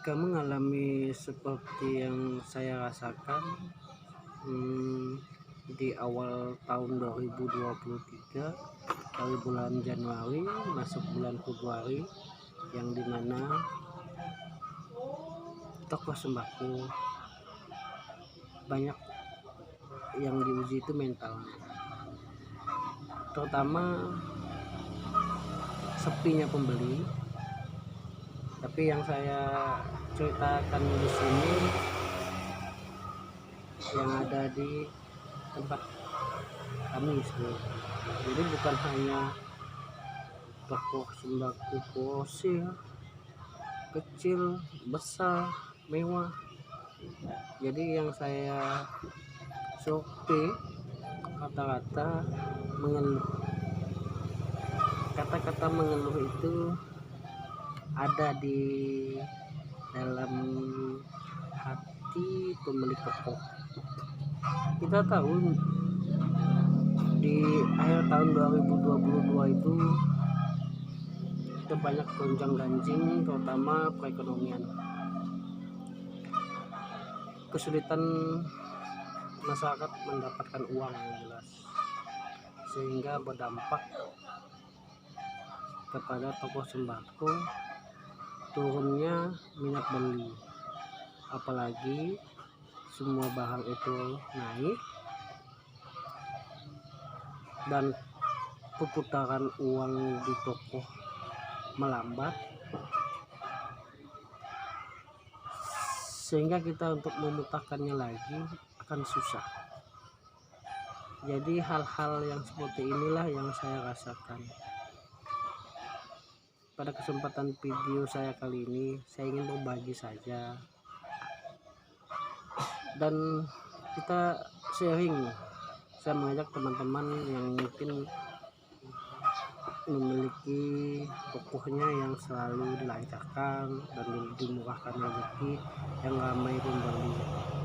Jika mengalami seperti yang saya rasakan di awal tahun 2023 dari bulan Januari masuk bulan Februari, yang dimana toko sembako banyak yang diuji itu mental, terutama sepinya pembeli. Tapi yang saya ceritakan di sini yang ada di tempat kami sebenarnya. Jadi bukan hanya toko sembako kosir, kecil, besar, mewah. Jadi yang saya survei rata-rata mengeluh. Kata-kata mengeluh itu ada di dalam hati pemilik toko. Kita tahu di akhir tahun 2022 itu banyak gonjang-ganjing, terutama perekonomian. Kesulitan masyarakat mendapatkan uang yang jelas, sehingga berdampak kepada toko sembako turunnya minat beli. Apalagi semua barang itu naik dan perputaran uang di toko melambat, sehingga kita untuk memutarkannya lagi akan susah. Jadi hal-hal yang seperti inilah yang saya rasakan. Pada kesempatan video saya kali ini, saya ingin berbagi saja dan kita sharing. Saya mengajak teman-teman yang mungkin memiliki tokohnya yang selalu dilancarkan dan dimurahkan rezeki, yang ramai pembeli.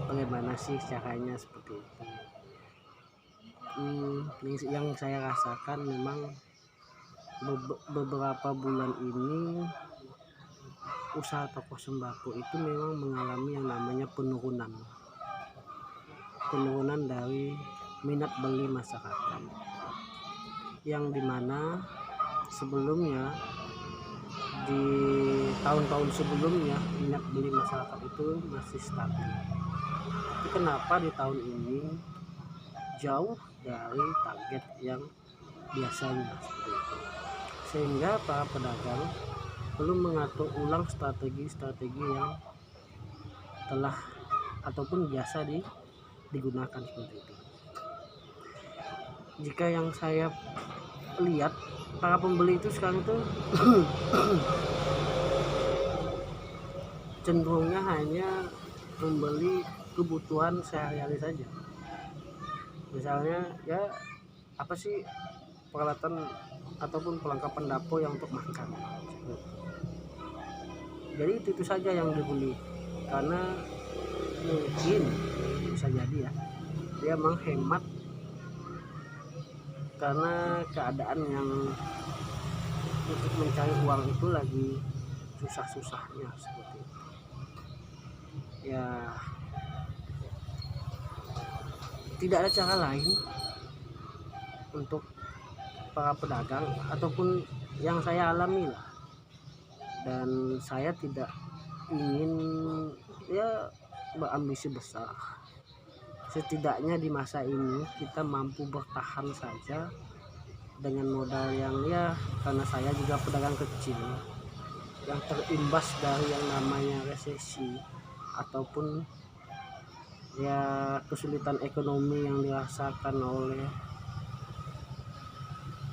Bagaimana sih caranya seperti itu? Yang saya rasakan memang beberapa bulan ini usaha toko sembako itu memang mengalami yang namanya penurunan dari minat beli masyarakat, yang dimana sebelumnya di tahun-tahun sebelumnya minat beli masyarakat itu masih stabil. Tapi kenapa di tahun ini jauh dari target yang biasanya seperti itu, sehingga para pedagang perlu mengatur ulang strategi-strategi yang telah ataupun biasa digunakan seperti itu. Jika yang saya lihat, para pembeli itu sekarang itu cenderungnya hanya membeli kebutuhan sehari-hari saja. Misalnya ya apa sih peralatan ataupun perlengkapan dapur yang untuk makan. Jadi itu saja yang dibeli, karena mungkin bisa jadi ya dia menghemat karena keadaan yang untuk mencari uang itu lagi susah-susahnya seperti itu. Ya tidak ada cara lain untuk para pedagang ataupun yang saya alami lah, dan saya tidak ingin ya berambisi besar. Setidaknya di masa ini kita mampu bertahan saja dengan modal yang ya, karena saya juga pedagang kecil yang terimbas dari yang namanya resesi ataupun ya kesulitan ekonomi yang dirasakan oleh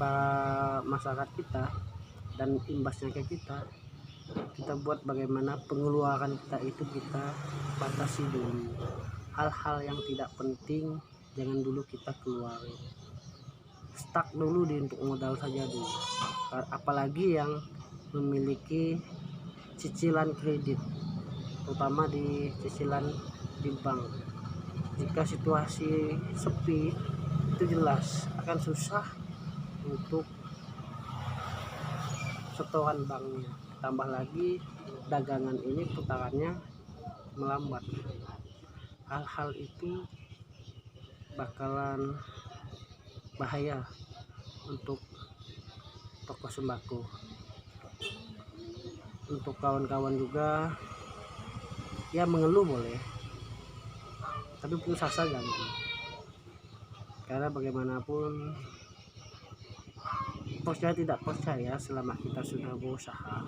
para masyarakat kita dan imbasnya ke kita buat bagaimana pengeluaran kita itu kita batasi dulu. Hal-hal yang tidak penting jangan dulu kita keluarin, stuck dulu di untuk modal saja dulu. Apalagi yang memiliki cicilan kredit, terutama di cicilan di bank. Jika situasi sepi itu jelas akan susah untuk setoran banknya, tambah lagi dagangan ini putarannya melambat. Hal-hal itu bakalan bahaya untuk toko sembako. Untuk kawan-kawan juga ya mengeluh boleh, tapi putus asa jangan, karena bagaimanapun percaya tidak percaya, selama kita sudah berusaha,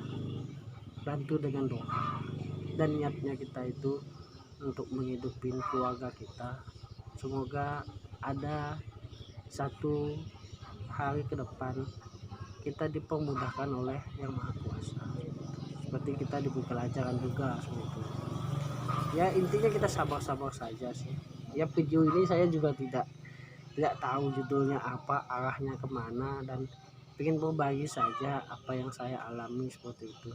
bantu dengan doa dan niatnya kita itu untuk menghidupi keluarga kita, semoga ada satu hari ke depan kita dipermudahkan oleh Yang Maha Kuasa, seperti kita dibuka lancaran juga seperti itu. Ya intinya kita sabar-sabar saja sih. Ya video ini saya juga tidak tahu judulnya apa, arahnya kemana, dan ingin berbagi saja apa yang saya alami seperti itu.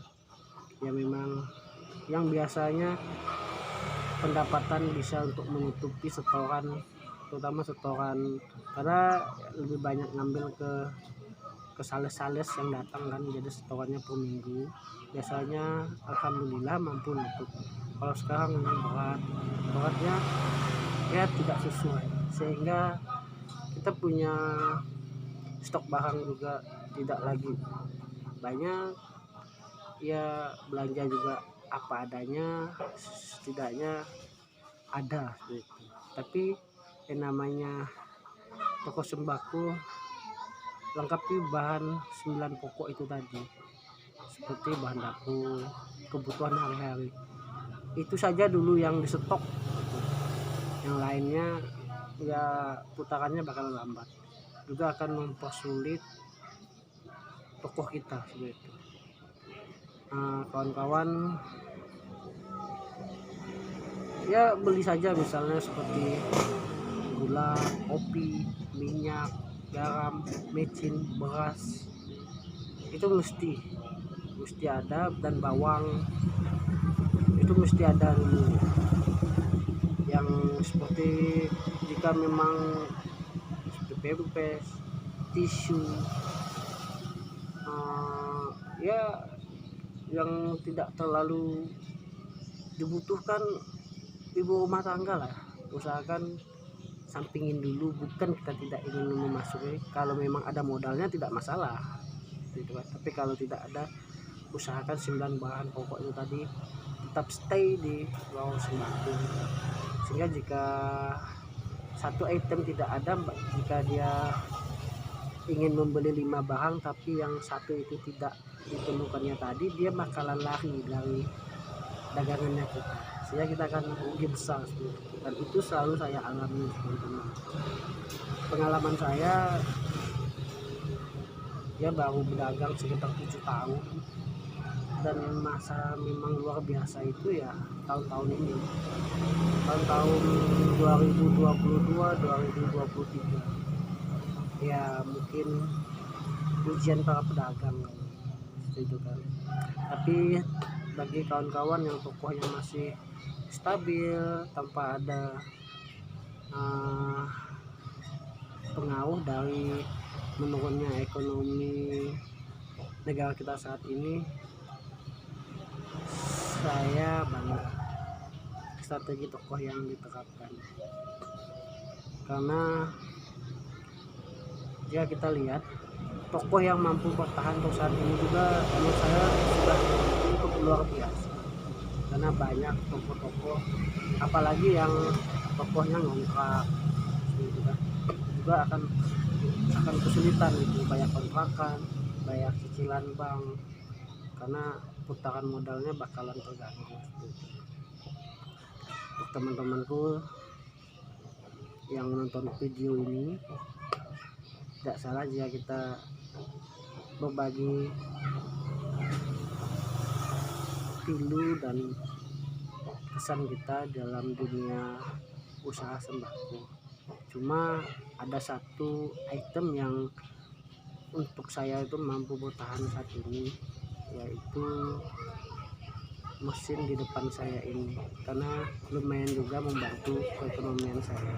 Ya memang yang biasanya pendapatan bisa untuk menutupi setoran, terutama setoran, karena lebih banyak ngambil ke sales-sales yang datang kan, jadi setorannya per minggu biasanya alhamdulillah mampu nutup. Kalau sekarang ini beratnya ya tidak sesuai, sehingga kita punya stok barang juga tidak lagi banyak, ya belanja juga apa adanya, setidaknya ada gitu. Tapi yang namanya toko sembako lengkapi bahan 9 pokok itu tadi, seperti bahan dapur, kebutuhan hari-hari, itu saja dulu yang disetok. Yang lainnya ya putarannya bakal lambat, juga akan mempersulit toko kita seperti itu. Kawan-kawan ya beli saja, misalnya seperti gula, kopi, minyak, garam, micin, beras, itu mesti ada, dan bawang itu mesti ada dulu. Yang seperti jika memang seperti pempes, tisu, ya yang tidak terlalu dibutuhkan ibu rumah tangga lah, usahakan sampingin dulu. Bukan kita tidak ingin memasuki, kalau memang ada modalnya tidak masalah gitu kan. Tapi kalau tidak ada, usahakan 9 bahan pokok itu tadi tetap stay di bawah sembako, sehingga jika satu item tidak ada, jika dia ingin membeli 5 barang tapi yang satu itu tidak ditemukannya tadi, dia bakalan lari dari dagangannya kita, sehingga kita akan rugi besar. Dan itu selalu saya alami teman-teman. Pengalaman saya ya baru berdagang sekitar 7 tahun, dan masa memang luar biasa itu ya tahun-tahun ini, tahun-tahun 2022 2023 ya, mungkin ujian para pedagang itu kan. Tapi bagi kawan-kawan yang tokohnya masih stabil tanpa ada pengaruh dari menurunnya ekonomi negara kita saat ini, saya bangga strategi tokoh yang diterapkan. Karena jika kita lihat tokoh yang mampu bertahan untuk saat ini juga menurut saya sudah cukup luar biasa, karena banyak tokoh-tokoh apalagi yang tokohnya ngontrak juga akan kesulitan itu, bayar kontrakan, bayar cicilan bank, karena putaran modalnya bakalan terganggu. Untuk teman-temanku yang menonton video ini, tidak salah jika kita berbagi pilu dan kesan kita dalam dunia usaha sembako. Cuma ada satu item yang untuk saya itu mampu bertahan saat ini, yaitu mesin di depan saya ini, karena lumayan juga membantu perekonomian saya.